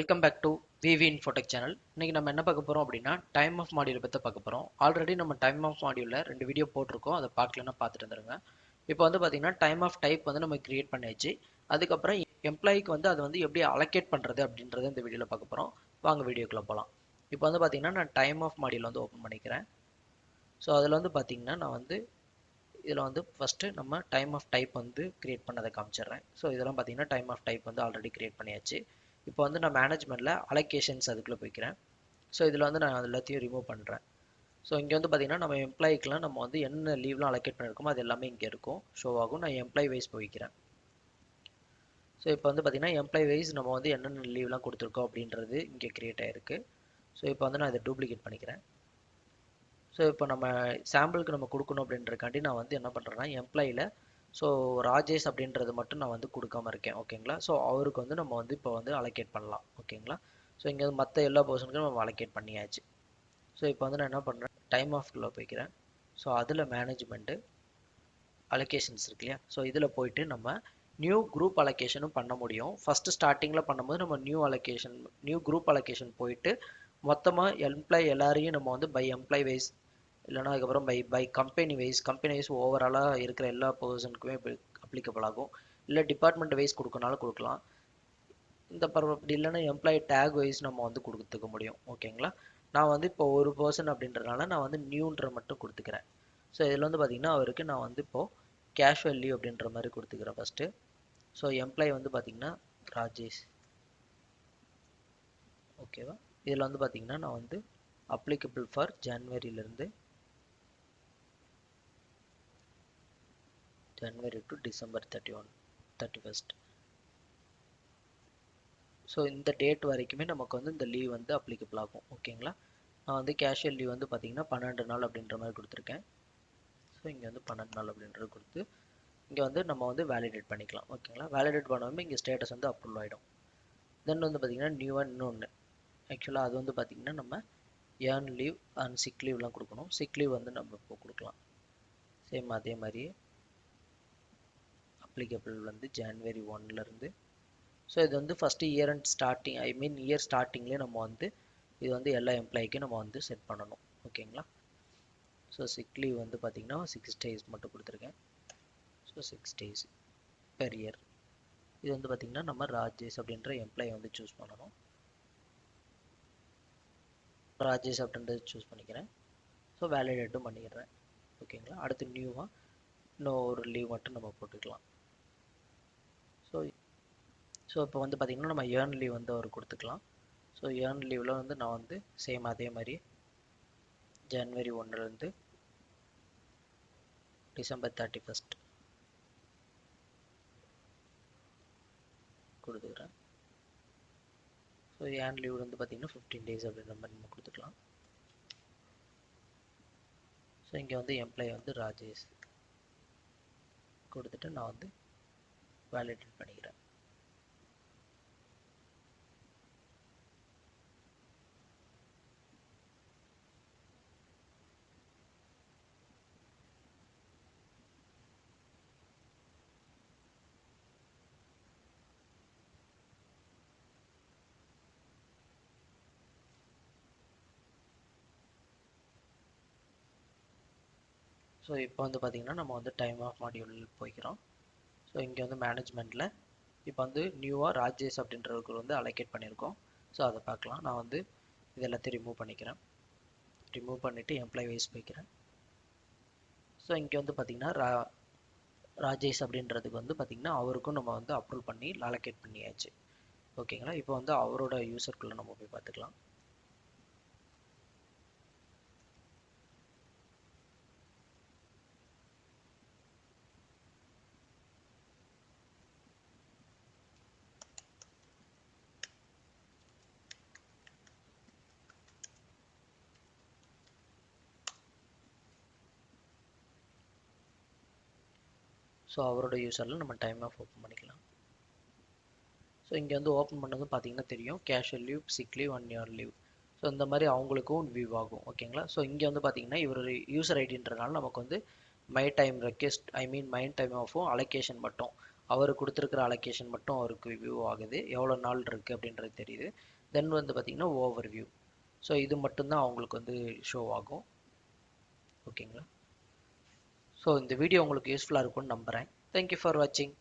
Welcome back to VV Infotech channel. இன்னைக்கு நம்ம என்ன பார்க்க போறோம் அப்படின்னா டைம் ஆஃப் மாடியூல் பற்றி பார்க்க போறோம். ஆல்ரெடி நம்ம டைம் ஆஃப் மாடியூல்ல 2 வீடியோ போட்டிருக்கோம். அதை பார்க்கலன்னா பார்த்துட்டு வந்துருங்க. இப்போ வந்து பார்த்தீங்கன்னா டைம் ஆஃப் டைப் வந்து நம்ம கிரியேட் பண்ணியாச்சு. அதுக்கப்புறம் எம்ப்ளாய்க்கு வந்து அதை வந்து எப்படி அலோகேட் பண்ணுறது அப்படின்றத இந்த வீடியோவில் பார்க்க போகிறோம். வாங்க வீடியோக்குள்ளே போகலாம். இப்போ வந்து பார்த்தீங்கன்னா நான் டைம் ஆஃப் மாடியூல் வந்து ஓப்பன் பண்ணிக்கிறேன். ஸோ அதில் வந்து பார்த்தீங்கன்னா நான் வந்து இதில் வந்து ஃபஸ்ட்டு நம்ம டைம் ஆஃப் டைப் வந்து கிரியேட் பண்ணதை காமிச்சிடுறேன். ஸோ இதெல்லாம் பார்த்தீங்கன்னா டைம் ஆஃப் டைப் வந்து ஆல்ரெடி கிரியேட் பண்ணியாச்சு. இப்போ வந்து நான் மேனேஜ்மெண்ட்டில் அலோகேஷன்ஸ் அதுக்குள்ளே போய்க்கிறேன். ஸோ இதில் வந்து நான் எல்லாத்தையும் ரிமூவ் பண்ணுறேன். ஸோ இங்கே வந்து பார்த்தீங்கன்னா நம்ம எம்ப்ளாய்க்கெலாம் நம்ம வந்து என்ன லீவ்லாம் அலோகேட் பண்ணியிருக்கோமோ அது எல்லாமே இங்கே இருக்கும், ஷோ ஆகும். நான் எம்ப்ளாய் வைஸ் போய்க்கிறேன். ஸோ இப்போ வந்து பார்த்தீங்கன்னா எம்ப்ளாய் வைஸ் நம்ம வந்து என்னென்ன லீவ்லாம் கொடுத்துருக்கோம் அப்படின்றது இங்கே கிரியேட் ஆகிருக்கு. ஸோ இப்போ வந்து நான் இதை டூப்ளிகேட் பண்ணிக்கிறேன். ஸோ இப்போ நம்ம சாம்பிளுக்கு நம்ம கொடுக்கணும் அப்படின்றக்காண்டி நான் வந்து என்ன பண்ணுறேன்னா எம்ப்ளாயில் ஸோ ராஜேஷ் அப்படின்றது மட்டும் நான் வந்து கொடுக்காம இருக்கேன். ஓகேங்களா. ஸோ அவருக்கு வந்து நம்ம வந்து இப்போ வந்து அலோகேட் பண்ணலாம். ஓகேங்களா. ஸோ இங்கே மற்ற எல்லா பர்சனுக்கும் நம்ம அலோகேட் பண்ணியாச்சு. ஸோ இப்போ வந்து நான் என்ன பண்ணுறேன், டைம் ஆஃப்குள்ளே போய்க்கிறேன். ஸோ அதில் மேனேஜ்மெண்ட்டு அலோகேஷன்ஸ் இருக்கு இல்லையா. ஸோ இதில் போயிட்டு நம்ம நியூ குரூப் அலோகேஷனும் பண்ண முடியும். ஃபஸ்ட்டு ஸ்டார்டிங்கில் பண்ணும்போது நம்ம நியூ குரூப் அலோகேஷன் போயிட்டு மொத்தமாக எம்ப்ளாய் எல்லாரையும் நம்ம வந்து பை எம்ப்ளாய் வைஸ் இல்லைனா அதுக்கப்புறம் பை கம்பெனி வைஸ் ஓவராலாக இருக்கிற எல்லா பர்சனுக்குமே அப்ளிகபிள் ஆகும். இல்லை டிபார்ட்மெண்ட் வைஸ் கொடுக்கனாலும் கொடுக்கலாம். இந்த அப்படி இல்லைன்னா எம்ப்ளாயி டேக் வைஸ் நம்ம வந்து கொடுத்துக்க முடியும். ஓகேங்களா. நான் வந்து இப்போ ஒரு பர்சன் அப்படின்றதுனால நான் வந்து நியூன்ற மட்டும் கொடுத்துக்கிறேன். ஸோ இதில் வந்து பார்த்திங்கன்னா அவருக்கு நான் வந்து இப்போது கேஷுவல் லீவ் அப்படின்ற மாதிரி கொடுத்துக்கிறேன் ஃபஸ்ட்டு. ஸோ எம்ப்ளாயி வந்து பார்த்திங்கன்னா ராஜேஷ். ஓகேவா. இதில் வந்து பார்த்திங்கன்னா நான் வந்து அப்ளிகபிள் ஃபார் ஜனவரியிலேருந்து ஜனவரி டு டிசம்பர் 31. ஸோ இந்த டேட் வரைக்குமே நமக்கு வந்து இந்த லீவ் வந்து அப்ளிகபிள் ஆகும். ஓகேங்களா. நான் வந்து கேஷுவல் லீவ் வந்து பார்த்திங்கன்னா 12 நாள் அப்படின்ற மாதிரி கொடுத்துருக்கேன். ஸோ இங்கே வந்து 12 நாள் அப்படின்றது கொடுத்து இங்கே வந்து நம்ம வந்து வேலிடேட் பண்ணிக்கலாம். ஓகேங்களா. வேலிடேட் பண்ணாமல் இங்கே ஸ்டேட்டஸ் வந்து அப்ரூவ் ஆகிடும். தென் வந்து பார்த்திங்கன்னா நியூவாக இன்னொன்று ஆக்சுவலாக அது வந்து பார்த்திங்கன்னா நம்ம ஏர்ன் லீவ் அண்ட் சிக் லீவ்லாம் கொடுக்கணும். சிக் லீவ் வந்து நம்ம இப்போ கொடுக்கலாம். சேம் அதே மாதிரியே அப்ளிகபிள் வந்து ஜனவரி 1லேருந்து. ஸோ இது வந்து ஃபஸ்ட்டு இயர் ஸ்டார்டிங்லேயே நம்ம வந்து இது வந்து எல்லா எம்ப்ளாய்க்கும் நம்ம வந்து செட் பண்ணணும். ஓகேங்களா. ஸோ சிக் லீவ் வந்து பார்த்திங்கன்னா 6 days மட்டும் கொடுத்துருக்கேன். So 6 days per year. இது வந்து பார்த்திங்கன்னா நம்ம ராஜேஷ் அப்படின்ற எம்ப்ளாய் வந்து சூஸ் பண்ணணும். ராஜேஷ் அப்படின்றது சூஸ் பண்ணிக்கிறேன். ஸோ வேலிடேட்டும் பண்ணிக்கிறேன். ஓகேங்களா. அடுத்து நியூவாக இன்னும் ஒரு லீவ் மட்டும் நம்ம போட்டுக்கலாம். ஸோ இப்போ வந்து பார்த்திங்கன்னா நம்ம ஏர்ன் லீவ் வந்து அவர் கொடுத்துக்கலாம். ஸோ ஏர்ன் லீவில் வந்து நான் வந்து சேம் அதே மாதிரி ஜனவரி 1லேருந்து டிசம்பர் 31 கொடுத்துக்கிறேன். ஸோ ஏர்ன் லீவ் வந்து பார்த்திங்கன்னா 15 days அப்படின்ற மாதிரி நம்ம கொடுத்துக்கலாம். ஸோ இங்கே வந்து எம்ப்ளாய் வந்து ராஜேஷ் கொடுத்துட்டு நான் வந்து வேலிடேட் பண்ணிக்கிறேன். ஸோ இப்போ வந்து பார்த்திங்கன்னா நம்ம வந்து டைம் ஆஃப் மாடியூல் போய்க்கிறோம். ஸோ இங்கே வந்து மேனேஜ்மெண்ட்டில் இப்போ வந்து நியூவாக ராஜேஷ் அப்படின்றவருக்கு வந்து அலோகேட் பண்ணியிருக்கோம். ஸோ அதை பார்க்கலாம். நான் வந்து இது எல்லாத்தையும் ரிமூவ் பண்ணிக்கிறேன். ரிமூவ் பண்ணிவிட்டு எம்ப்ளாய் வைஸ் போய்க்கிறேன். ஸோ இங்கே வந்து பார்த்திங்கன்னா ராஜேஷ் அப்படின்றதுக்கு வந்து பார்த்திங்கன்னா அவருக்கும் நம்ம வந்து அப்ரூவ் பண்ணி அலோகேட் பண்ணியாச்சு. ஓகேங்களா. இப்போ வந்து அவரோட யூசர்க்குள்ளே நம்ம போய் பார்த்துக்கலாம். ஸோ அவரோட யூசரில் நம்ம டைம் ஆஃப் ஓப்பன் பண்ணிக்கலாம். ஸோ இங்கே வந்து ஓப்பன் பண்ணது பார்த்தீங்கன்னா தெரியும் casual leave, sick leave, 1 year leave. So இந்த மாதிரி அவங்களுக்கும் வியூ ஆகும். ஓகேங்களா. ஸோ இங்கே வந்து பார்த்தீங்கன்னா இவர் யூசர் ஐடின்றனால நமக்கு வந்து மை டைம் ஆஃபும் அலோகேஷன் மட்டும் அவர் கொடுத்துருக்கிற அலோகேஷன் மட்டும் அவருக்கு வியூ ஆகுது, எவ்வளோ நாள் இருக்குது அப்படின்றது தெரியுது. தென் வந்து பார்த்திங்கன்னா ஓவர் வியூ. ஸோ இது மட்டும்தான் அவங்களுக்கு வந்து ஷோ ஆகும். ஓகேங்களா? ஸோ இந்த வீடியோ உங்களுக்கு யூஸ்ஃபுல்லாக இருக்கும்னு நம்புகிறேன். தேங்க்யூ ஃபார் வாட்சிங்.